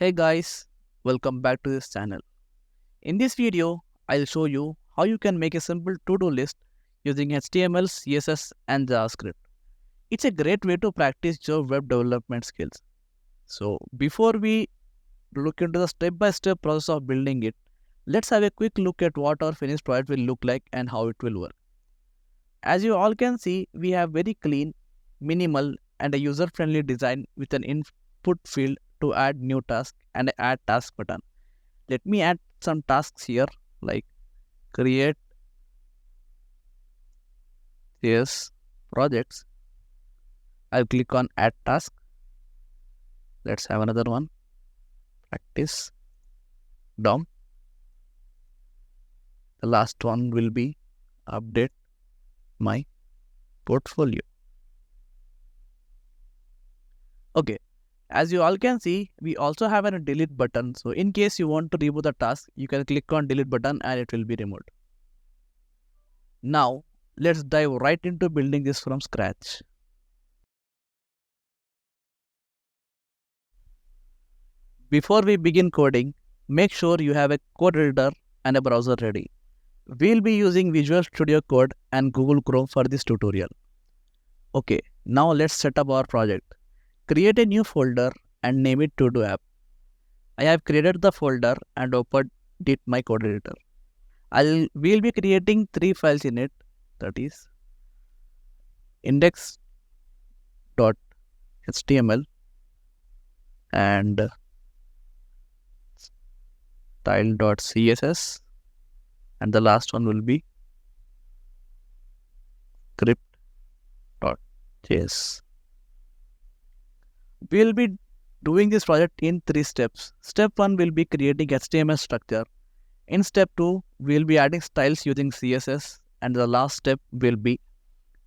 Hey guys, welcome back to this channel. In this video, I'll show you how you can make a simple to-do list using HTML, CSS and JavaScript. It's a great way to practice your web development skills. So before we look into the step-by-step process of building it, let's have a quick look at what our finished product will look like and how it will work. As you all can see, we have very clean, minimal and a user-friendly design with an input field to add new task and an add task button. Let me add some tasks here like create this projects. I'll click on add task. Let's have another one. Practice DOM. The last one will be update my portfolio. Okay. As you all can see, we also have a delete button. So in case you want to remove the task, you can click on delete button and it will be removed. Now, let's dive right into building this from scratch. Before we begin coding, make sure you have a code editor and a browser ready. We'll be using Visual Studio Code and Google Chrome for this tutorial. Okay, now let's set up our project. Create a new folder and name it Todo app. I have created the folder and opened it my code editor. We'll be creating 3 files in it, that is index.html and style.css, and the last one will be script.js. We'll be doing this project in 3 steps. Step 1 will be creating HTML structure. In step 2, we'll be adding styles using CSS, and the last step will be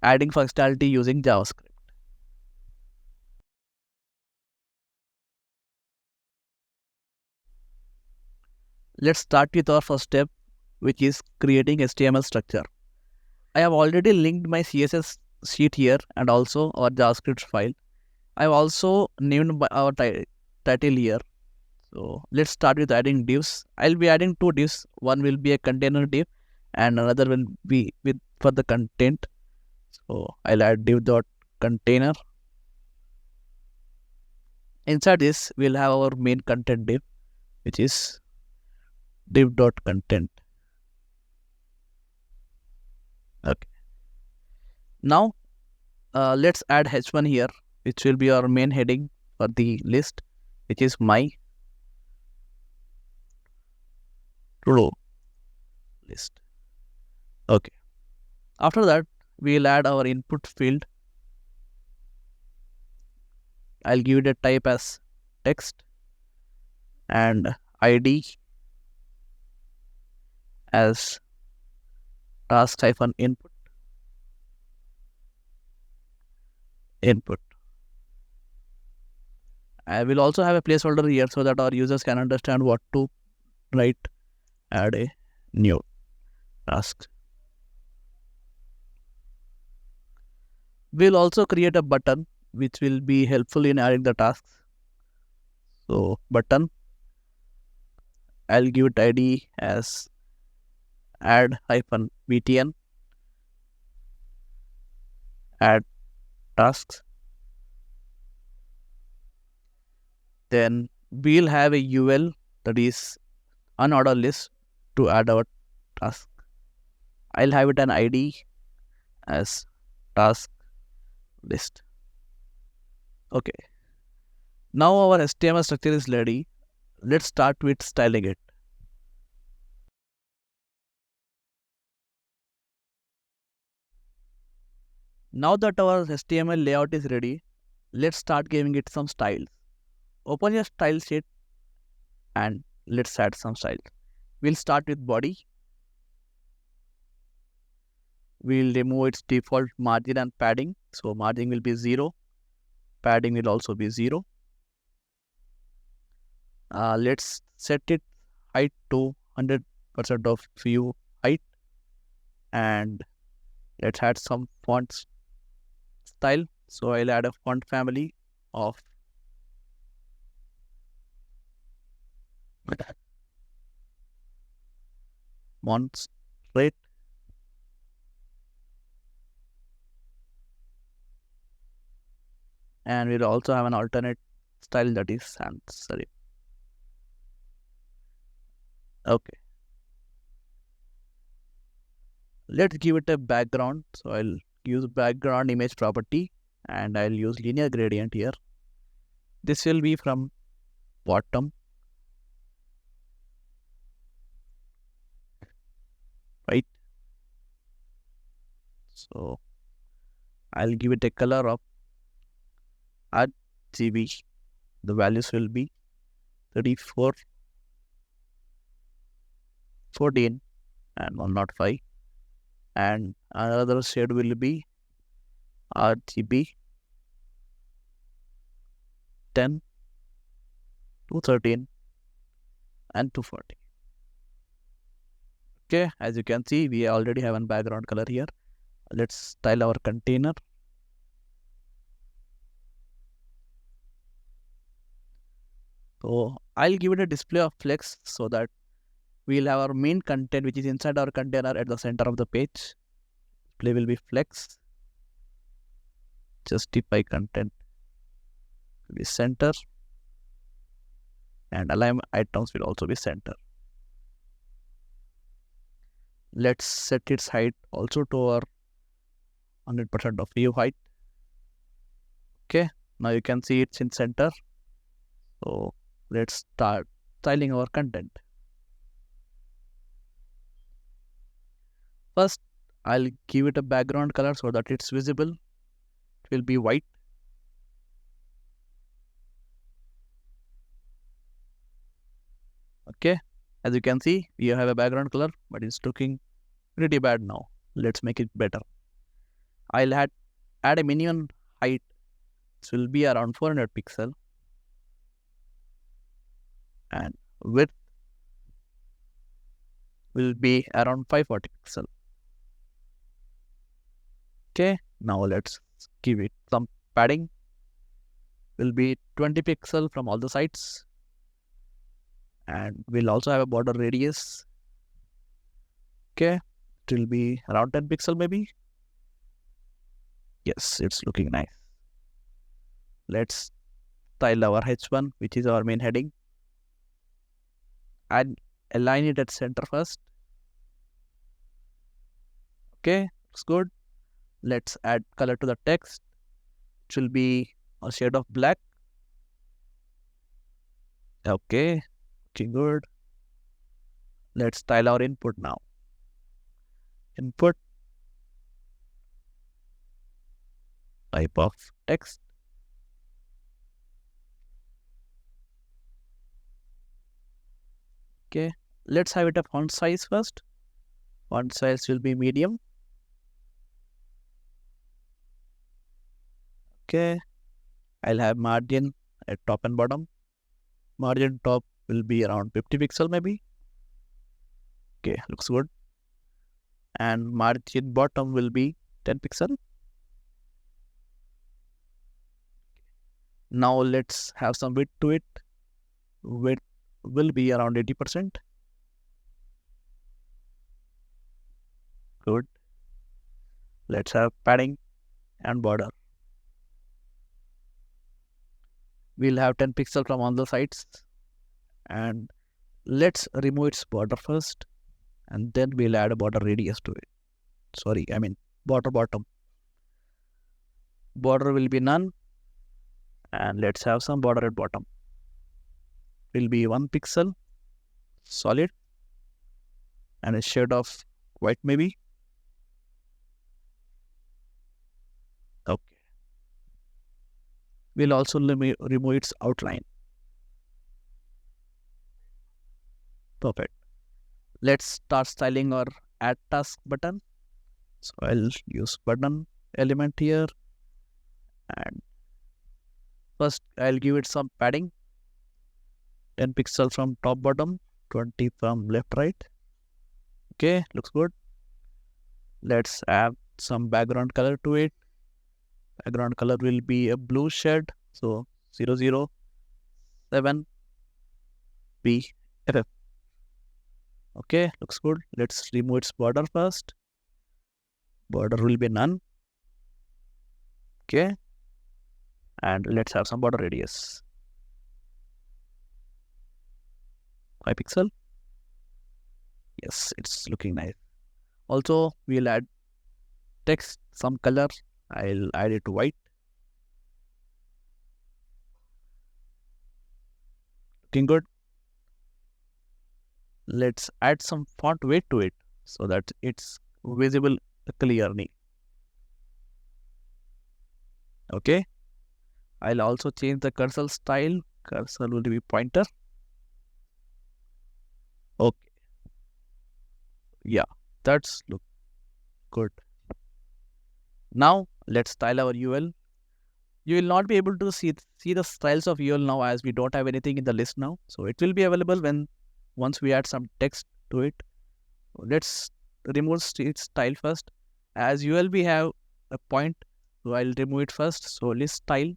adding functionality using JavaScript. Let's start with our first step, which is creating HTML structure. I have already linked my CSS sheet here and also our JavaScript file. I have also named our title here. So let's start with adding divs. I'll be adding 2 divs. One will be a container div and another will be for the content. So I'll add div.container. Inside this, we'll have our main content div, which is div.content. Okay. Now let's add h1 here, which will be our main heading for the list, which is my to-do list. Okay. After that, we'll add our input field. I'll give it a type as text and ID as task-input. I will also have a placeholder here so that our users can understand what to write. Add a new task. We'll also create a button which will be helpful in adding the tasks. So button, I'll give it ID as add-btn, add tasks. Then we'll have a UL, that is unordered list, to add our task. I'll have it an ID as task list. Okay. Now our HTML structure is ready. Let's start with styling it. Now that our HTML layout is ready, let's start giving it some styles. Open your style sheet and let's add some styles. We'll start with body. We'll remove its default margin and padding. So margin will be 0. Padding will also be 0. Let's set it height to 100% of view height. And let's add some font style. So I'll add a font family of Months rate, and we'll also have an alternate style, that is sans serif. Okay, let's give it a background. So I'll use background image property, and I'll use linear gradient here. This will be from bottom, right? So I'll give it a color of RGB. The values will be 34, 14, and 105. And another shade will be RGB 10, 213, and 240. Okay, as you can see, we already have a background color here. Let's style our container. So I'll give it a display of flex so that we'll have our main content which is inside our container at the center of the page. Display will be flex. Justify content will be center, and align items will also be center. Let's set its height also to our 100% of view height. Okay, now you can see it's in center. So let's start styling our content. First, I'll give it a background color so that it's visible. It will be white. Okay, as you can see, we have a background color, but it's looking pretty bad now. Let's make it better. I'll add a minimum height. This will be around 400 pixel, and width will be around 540 pixel. Okay, now let's give it some padding. Will be 20 pixel from all the sides, and we'll also have a border radius. Okay, it will be around 10 pixel maybe. Yes, it's looking nice. Let's style our H1, which is our main heading, and align it at center first. Okay, looks good. Let's add color to the text. It will be a shade of black. Okay, looking good. Let's style our input now. Input, type of text. Okay, let's have it a font size first. Font size will be medium. Okay, I'll have margin at top and bottom. Margin top will be around 50 pixel maybe. Okay, looks good. And margin bottom will be 10 pixel. Now let's have some width to it. Width will be around 80%. Good. Let's have padding and border. We'll have 10 pixel from all the sides, and let's remove its border first, and then we'll add a border radius to it. Sorry, I mean border bottom. Border will be none, and let's have some border at bottom. Will be 1 pixel solid and a shade of white maybe. Okay. We'll also remove its outline. Perfect. Let's start styling our add task button. So I'll use button element here, and first I'll give it some padding. 10 pixel from top bottom, 20 from left right. Okay, looks good. Let's add some background color to it. Background color will be a blue shade, so 007B Okay, looks good. Let's remove its border first. Border will be none. Okay, and let's have some border radius. 5 pixel. Yes, it's looking nice. Also, we'll add text, some color. I'll add it to white. Looking good. Let's add some font weight to it so that it's visible clearly. Okay. I'll also change the cursor style. Cursor will be pointer. Okay. Yeah, that's look good. Now let's style our UL. You will not be able to see the styles of UL now as we don't have anything in the list now. So it will be available once we add some text to it. Let's remove its style first. As UL we have a point, so I'll remove it first. So list style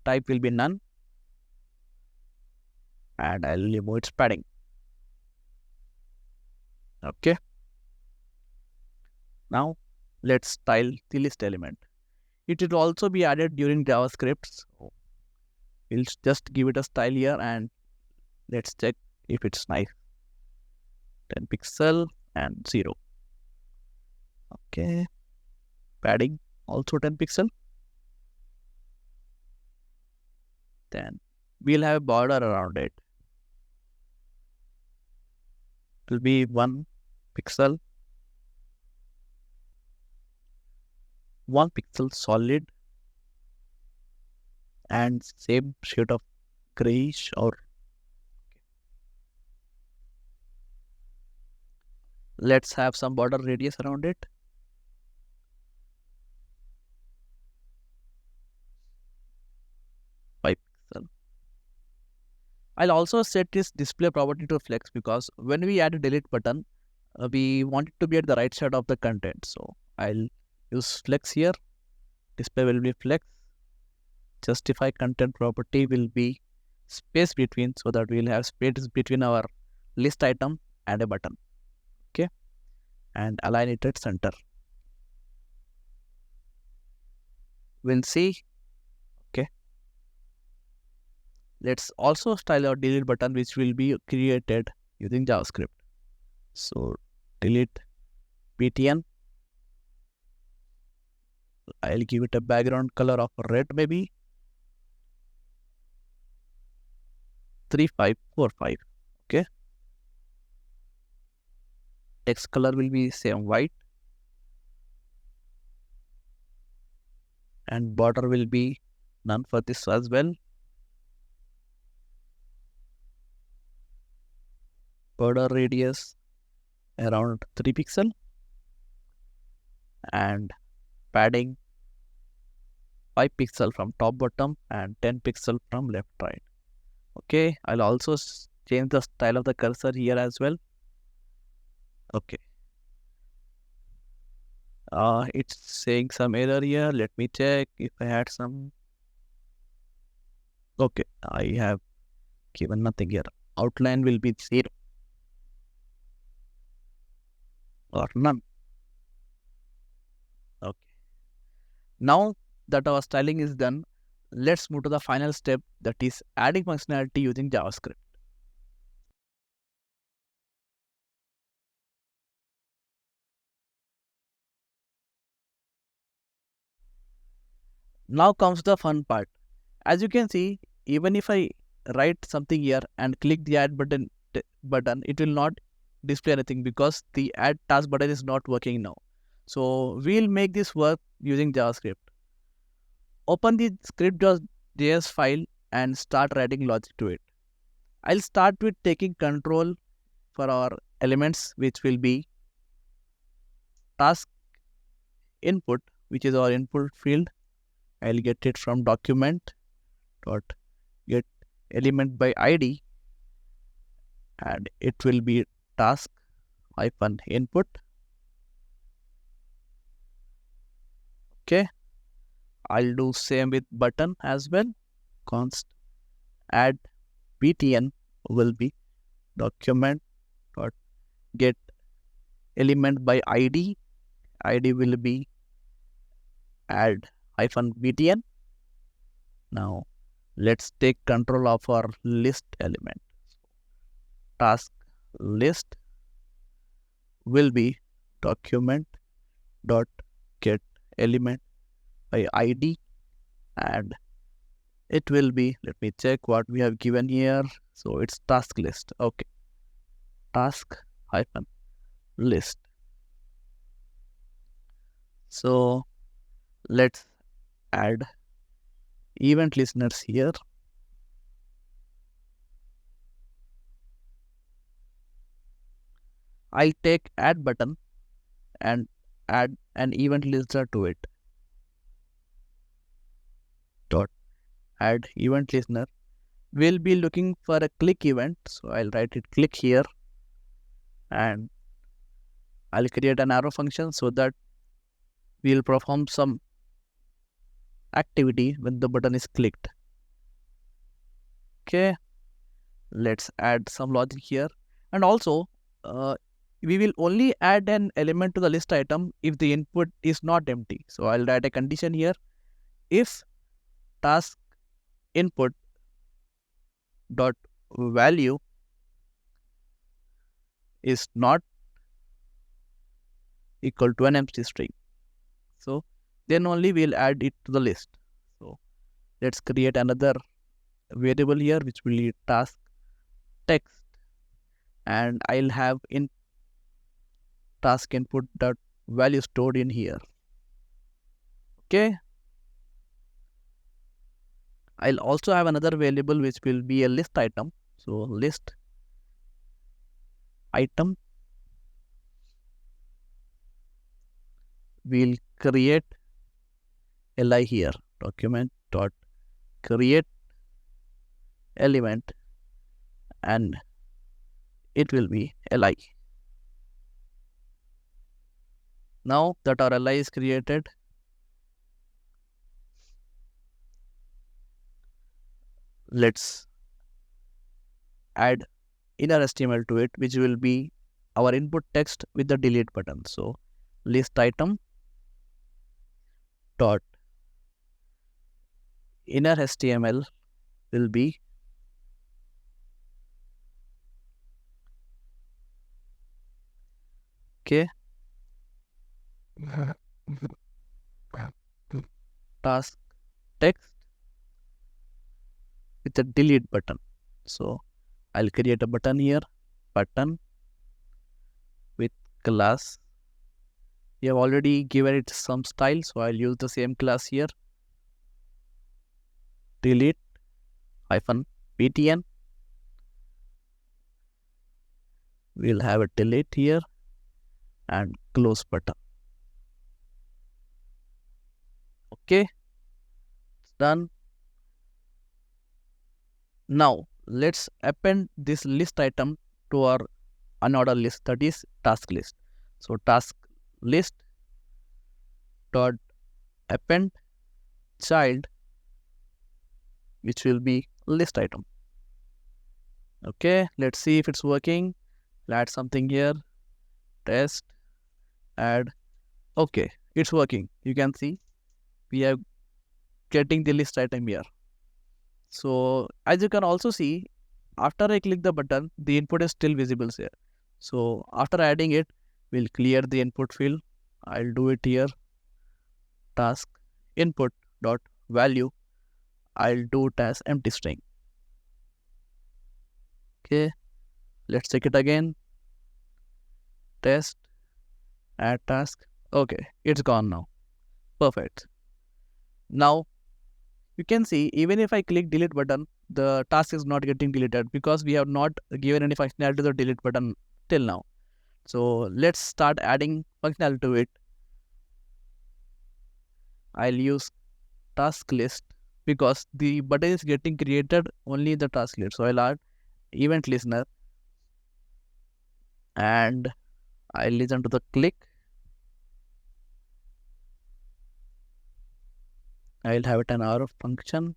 type will be none, and I'll remove its padding. Okay. Now let's style the list element. It will also be added during JavaScript. So we'll just give it a style here and let's check if it's nice. 10 pixel and 0. Okay. Padding also 10 pixel. Then we'll have a border around it. It will be 1 pixel. 1 pixel solid. And same shade of grayish or let's have some border radius around it. 5 pixel. I'll also set this display property to flex because when we add a delete button, we want it to be at the right side of the content. So I'll use flex here. Display will be flex. Justify content property will be space between, so that we'll have space between our list item and a button. Okay, and align it at center. We'll see. Okay, let's also style our delete button, which will be created using JavaScript. So delete btn. I'll give it a background color of red, maybe 3545. Okay, text color will be same white, and border will be none for this as well. Border radius around 3 pixel and padding 5 pixel from top bottom and 10 pixel from left right. Okay, I'll also change the style of the cursor here as well. Okay, it's saying some error here. Let me check if I had some. Okay, I have given nothing here. Outline will be 0 or none. Okay, now that our styling is done, let's move to the final step, that is adding functionality using JavaScript. Now comes the fun part. As you can see, even if I write something here and click the add button, it will not display anything because the add task button is not working now. So we'll make this work using JavaScript. Open the script.js file and start writing logic to it. I'll start with taking control for our elements, which will be task input, which is our input field. I'll get it from document dot get element by id, and it will be task hyphen input. Okay, I'll do same with button as well. Const add btn will be document dot get element by id. Id will be add hyphen btn. Now let's take control of our list element. Task list will be document dot get element by id, and it will be, let me check what we have given here. So it's task list. Okay, task hyphen list. So let's add event listeners here. I'll take add button and add an event listener to it. Dot add event listener. We'll be looking for a click event. So I'll write it click here, and I'll create an arrow function so that we'll perform some activity when the button is clicked. Okay, let's add some logic here. And also, we will only add an element to the list item if the input is not empty. So I'll write a condition here. If task input dot value is not equal to an empty string, so then only we'll add it to the list. So let's create another variable here which will be task text, and I'll have in task input dot value stored in here. Okay, I'll also have another variable which will be a list item. So list item, we'll create li here, document dot create element, and it will be li. Now that our li is created, let's add inner HTML to it, which will be our input text with the delete button. So list item dot inner HTML will be okay task text with a delete button. So I'll create a button here, button with class. We have already given it some style, so I'll use the same class here. Delete hyphen btn. We'll have a delete here and close button. Okay, it's done. Now let's append this list item to our unordered list, that is task list. So task list dot append child, which will be list item. Okay, let's see if it's working. I'll add something here, test, add. Okay, it's working. You can see we are getting the list item here. So as you can also see, after I click the button, the input is still visible here. So after adding it, we'll clear the input field. I'll do it here. Task input dot value, I'll do it as empty string. Okay, let's check it again. Test, add task. Okay, it's gone now. Perfect. Now you can see even if I click delete button, the task is not getting deleted because we have not given any functionality to the delete button till now. So let's start adding functionality to it. I'll use task list because the button is getting created only in the task list. So I'll add event listener, and I'll listen to the click. I'll have it an arrow function.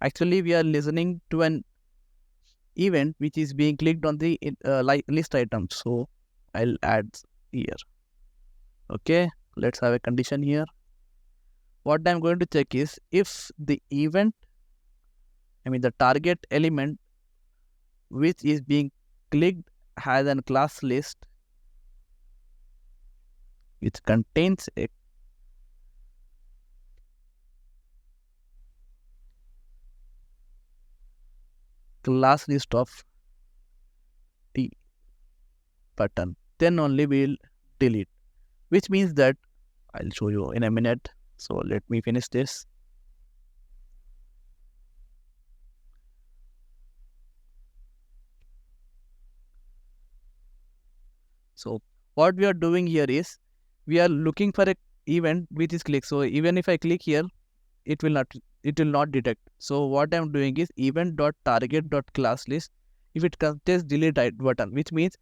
Actually, we are listening to an event which is being clicked on the list item. So I'll add here. Okay, let's have a condition here. What I'm going to check is if the event, the target element which is being clicked has a class list which contains a class list of the button, then only we'll delete, which means that I'll show you in a minute. So let me finish this. So what we are doing here is we are looking for a event which is clicked. So even if I click here, it will not detect. So what I'm doing is event.target.classList. If it contains delete button, which means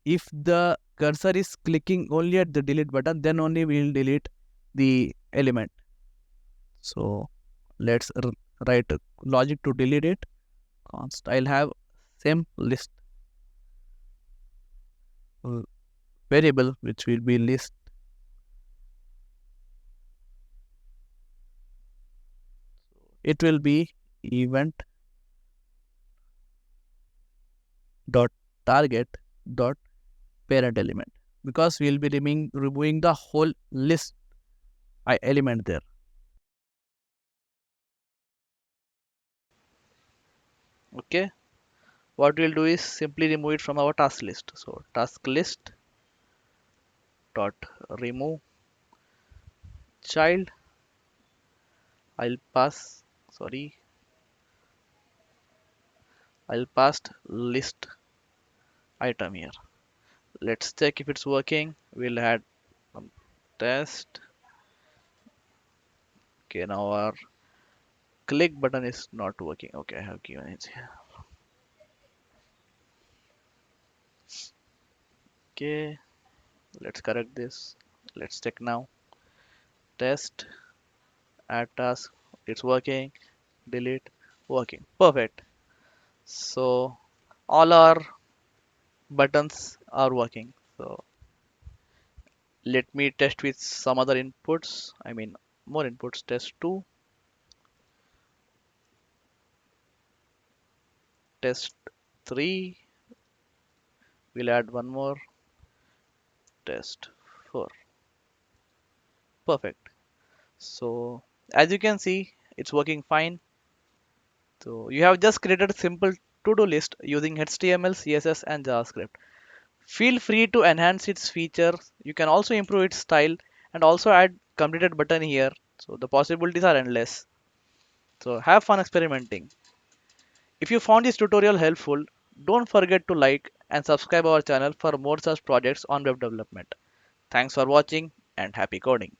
if the cursor is clicking only at the delete button, then only we will delete the element. So let's write logic to delete it. Const I'll have same list variable which will be list. It will be event dot target dot parent element, because we'll be removing the whole list element there. Okay, what we'll do is simply remove it from our task list. So task list dot remove child. I'll pass list item here. Let's check if it's working. We'll add some test. Okay, now our click button is not working. Okay, I have given it here. Okay, let's correct this. Let's check now. Test, add task. It's working. Delete, working. Perfect. So all our buttons are working. So let me test with some other inputs. More inputs. Test 2, test 3. We'll add one more. Test 4. Perfect. So as you can see, it's working fine. So you have just created a simple to-do list using HTML, CSS and JavaScript. Feel free to enhance its features. You can also improve its style and also add completed button here. So the possibilities are endless. So have fun experimenting. If you found this tutorial helpful, don't forget to like and subscribe our channel for more such projects on web development. Thanks for watching and happy coding.